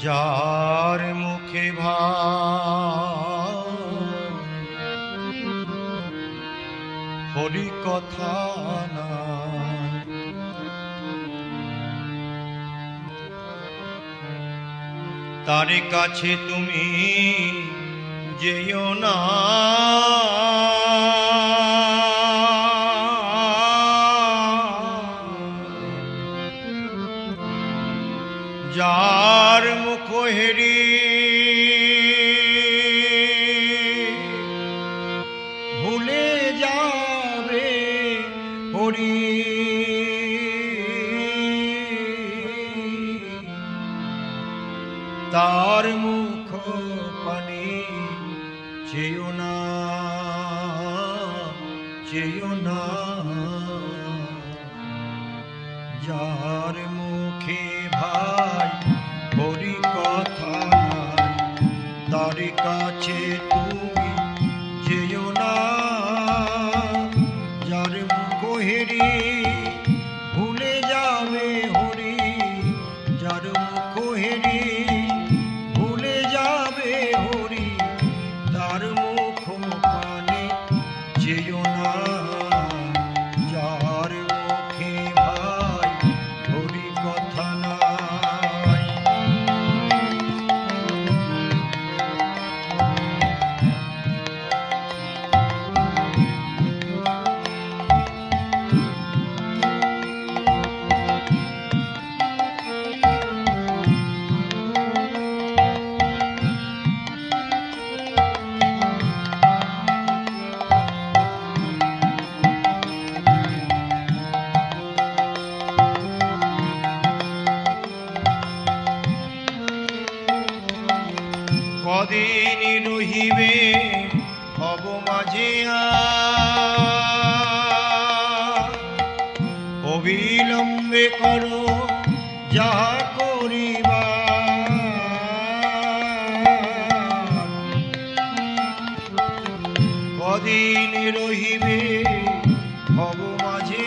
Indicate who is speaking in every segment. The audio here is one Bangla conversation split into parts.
Speaker 1: যার মুখে হরি কথা না, তার কাছে তুমি যেও না। যার মুখ হেরি ভুলে যাবে হরি, তার মুখ পানে চেয়েও না, চেয়েও না। যার মুখে ভাই হরি কথা নাই, তার কাছে তুমি যেও না। যার মুখ হেরি ভুলে যাবে হরি, যার মুখ হেরি ভুলে যাবে হরি, তার মুখ পানে যেও না। যার মুখে ভাই হরি কথা নাই। কদিন রহিবে ভব মাঝে অবিলম্বে করো যাহা করিবা। কদিন রহিবে ভব মাঝে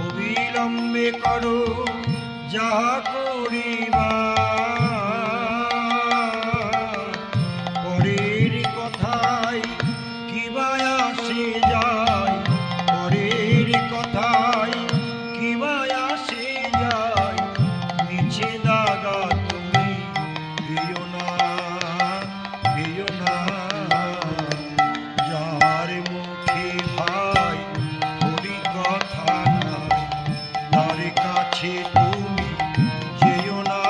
Speaker 1: অবিলম্বে করো যাহা করিবা। পরের কথায় কিবা আসে যায়, পরের কথায় কিবা আসে যায়, মিছে দাগা তুমি দিও না, দিও না। যার মুখে ভাই হরি কথা নাই, তার কাছে তুমি যেও না।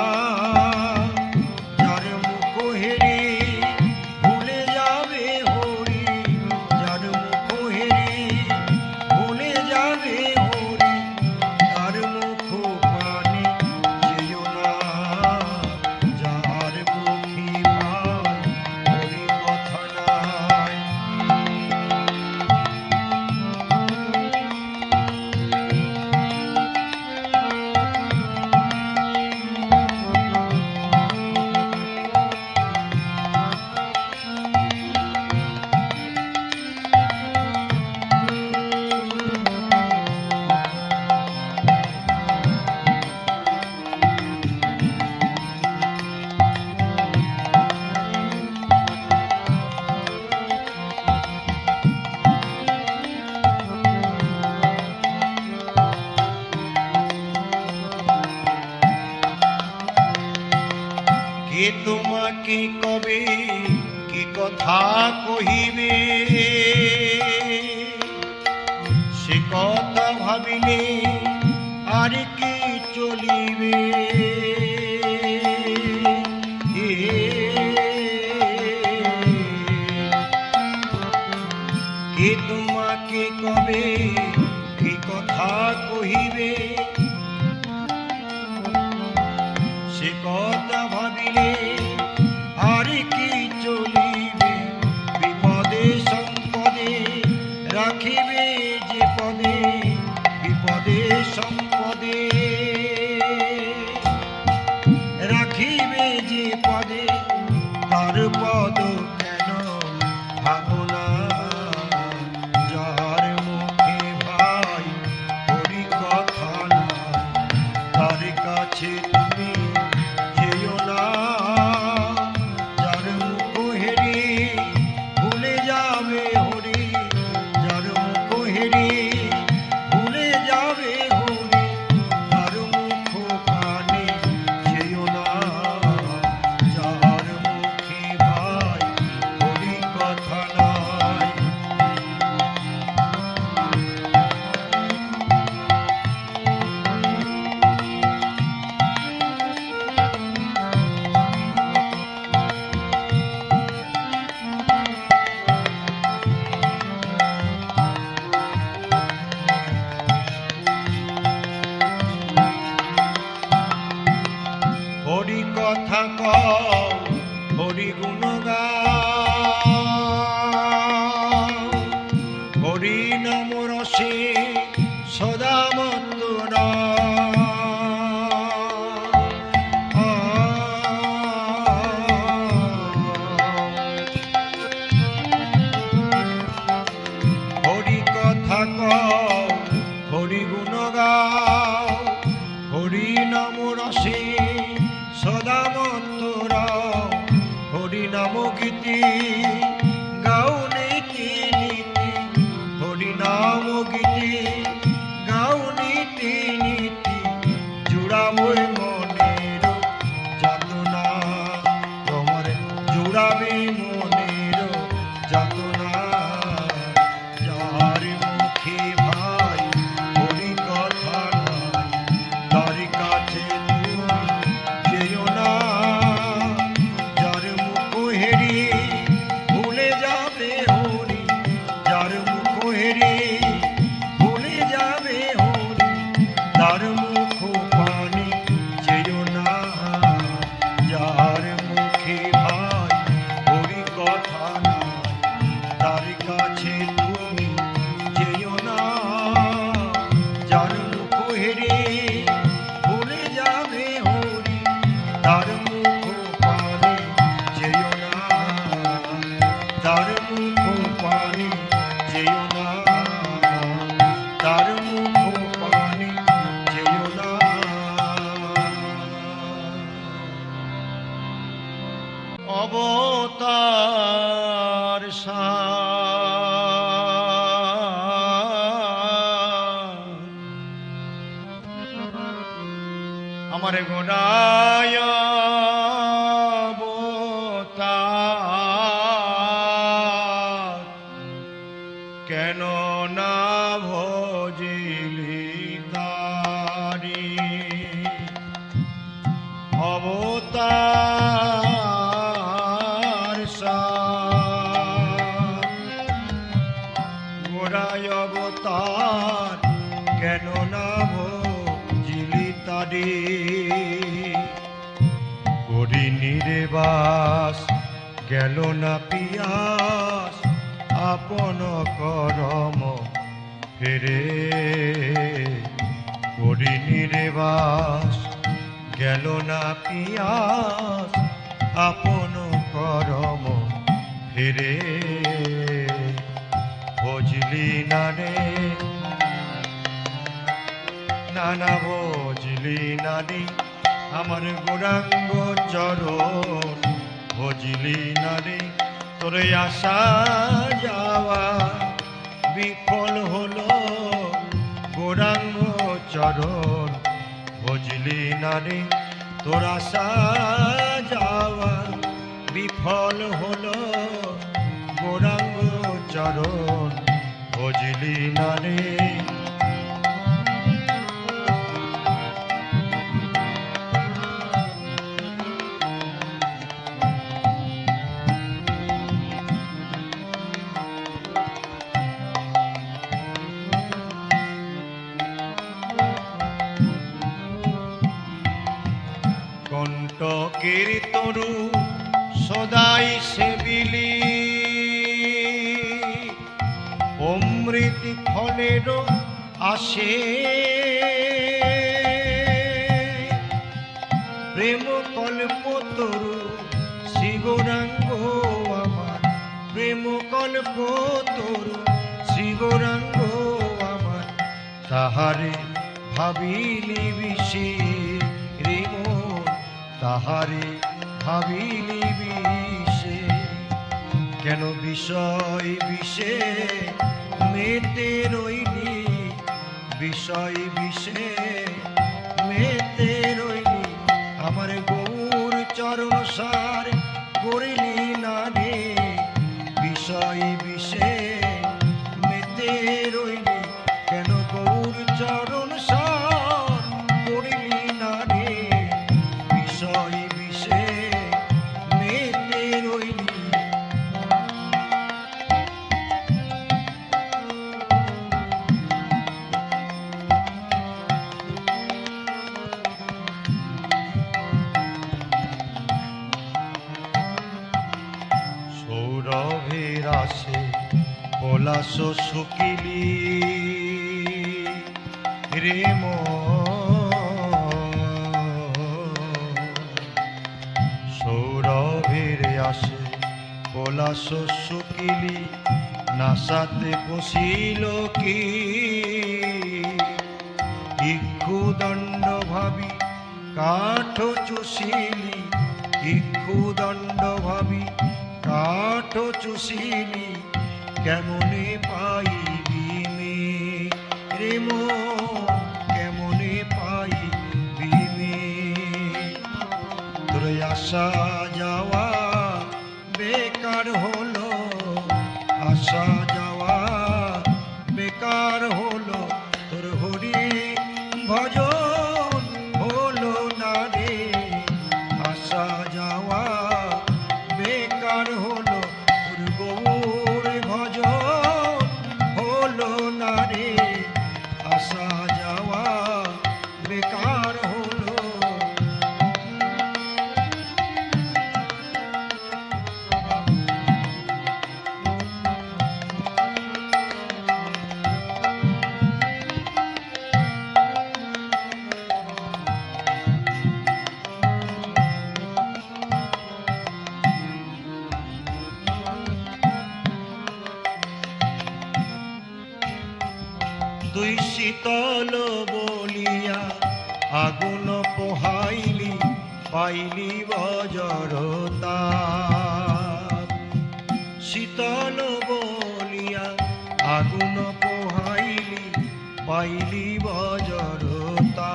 Speaker 1: যার মুখ হেরি ভুলে যাবে হরি, যার মুখ হেরি ভুলে যাবে হরি, তার মুখ পানে যেও না। যার মুখে ভাই হরি কথা নাই। কে তোমাকে কবে কি কথা কহিবে, সে কথা ভাবিলে আর কি চলিবে। কে তোমাকে কবে কি কথা কহিবে, সে কথা ভাবিলে আর কি চলিবে। বিপদে সম্পদে রাখিবে যে পদে, বিপদে সম্পদে রাখিবে যে পদে, তার পদ কেন ভাবনা। যার মুখে ভাই হরি কথা নাই, কও হরি গুণ গাও হরি নাম রসে সদা মত্ত হরি কথা কও হরি গুণ গাও হরি নাম রসে সদা মত্ত হরি নাম গীতি গাও নীতি নীতি হরি নাম গীতি গাও নীতি নীতি জুড়াবো মনের যাতনা তোমার জুড়াবে মনের যাতনা যার মুখে ভাই হরি কথা নাই তার কাছে তুমি যেও না যার মুখ হেরি ভুলে যাবে হরি যার মুখ হেরি ভুলে যাবে হরি তার মুখ পানি যেও না যার মুখে ভাই হরি কথা নাই তার কাছে তুমি যেও না যার মুখ হেরি ভুলে যাবে হরি তার মুখ পানি যেও না তার মুখ পানি যেও না তার মুখ পানি যেও না অবতার আমার গোড়ায় অবতার কেন না ভজিলি তারি অবতার গোড়ায় অবতার কেন না ভজিলি তারি করি নিরেবাস গেল না পিয়াস আপন করম ফেরে করি নিরেবাস গেল না পিয়াস আপন করম ফেরে ভজলি না রে নানা ভজলি নারী আমার গৌরাঙ্গ চরণ ভজলি নারী তোর আশা যাওয়া বিফল হলো গৌরাঙ্গ চরণ ভজলি নারী তোর আশা যাওয়া বিফল হলো গৌরাঙ্গ চরণ ভজলি নারী কণ্টকের তরু সদাই সেবিলি অমৃত ফলের আসে প্রেম কল্প তরু শ্রী গৌরাঙ্গ আমার প্রেম কল্প তরু শ্রী গৌরাঙ্গ আমার তাহারে ভাবিলি বিষে রে মন তাহারে ভাবিলি বিষে কেন বিষয় বিষে মেতে রইলি বিষয় বিষে মেতে রইলি আমার গৌর চরণ সার করিলি না রে বিষয় বিষে মেতে রইলি কেন গৌর চরণ সার করিলি না রে বিষয় বিষে মেতে রইলি শুকিলি রে সৌরভের আসে পলাশ শুকিলি নাসাতে বসিল কি ইক্ষুদণ্ড ভাবি কাঠ চুষিলি ইক্ষুদণ্ড ভাবি কাঠ চুষিলি কেমনে পাইবি মে রে কেমনে পাইবি মে তোর আসা যাওয়া বেকার হলো আসা যাওয়া বেকার হলো তোর হরি ভজন হলো না রে আসা যাওয়া বেকার হলো তোর গৌর ভজন হলো না রে আসা যাওয়া বেকার হলো। দুই শীতল বলিয়া আগুন পোহাইলি পাইলি বজরতা শীতল বলিয়া আগুন পোহাইলি পাইলি বজরতা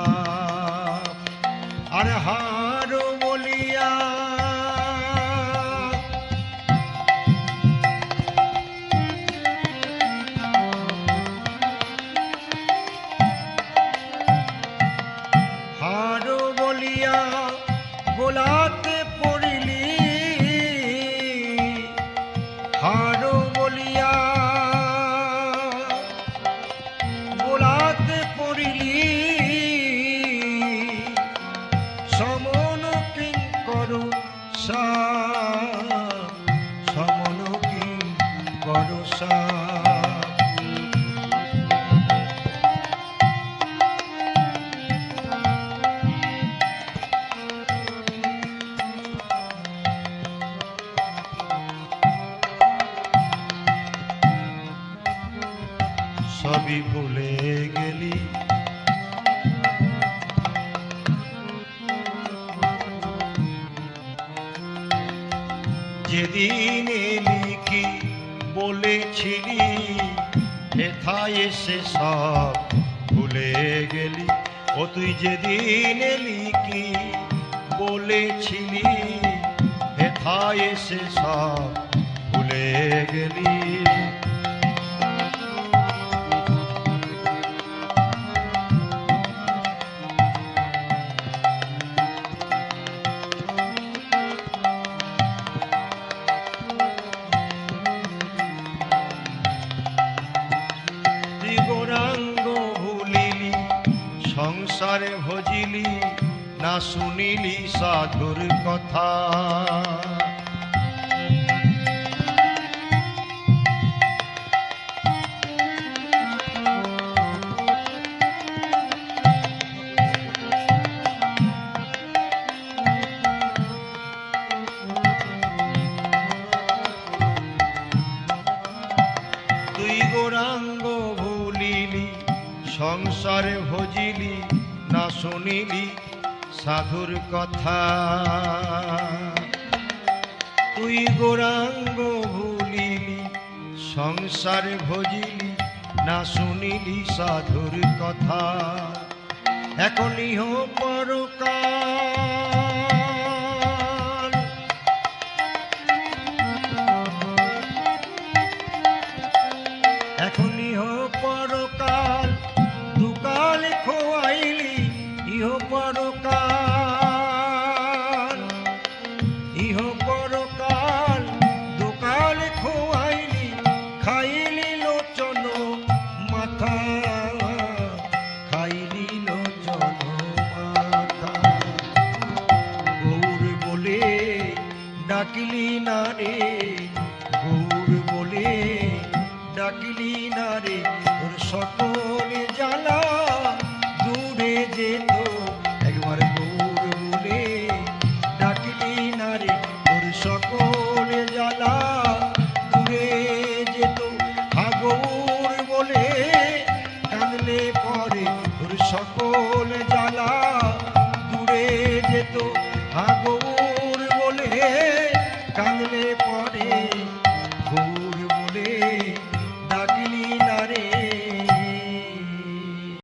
Speaker 1: আর হার বলিয়া গোলাতে পড়িলি হারো বলিয়া গোলাতে পড়িলি সমন কিং করো সমন কিং করো সবই ভুলে গেলি যেদিন এলি কি বলেছিলি হেথায় এসে সব ভুলে গেলি ও তুই যেদিন এলি কি বলেছিলি হেথায় এসে সব ভুলে গেলি সংসারে ভজিলি না শুনিলি সাধুর কথা তুই গৌরাঙ্গ ভুলিলি সংসারে ভজিলি না শুনিলি সাধুর কথা তুই গৌরাঙ্গ ভুলিলি সংসারে ভজিলি না শুনিলি সাধুর কথা এখন ইহ পরকাল এখন ইহ পরকাল দুকাল খোয়াইলি ইহ পরকাল দুকাল খোয়াইলি খাইলি লোচন মাথা খাইলি লোচন মাথা সকল জ্বালা দূরে যেত হাগৌর বলে কাঁদলে পরে ওর সকল জ্বালা দূরে যেত হাগৌর বলে কাঁদলে পরে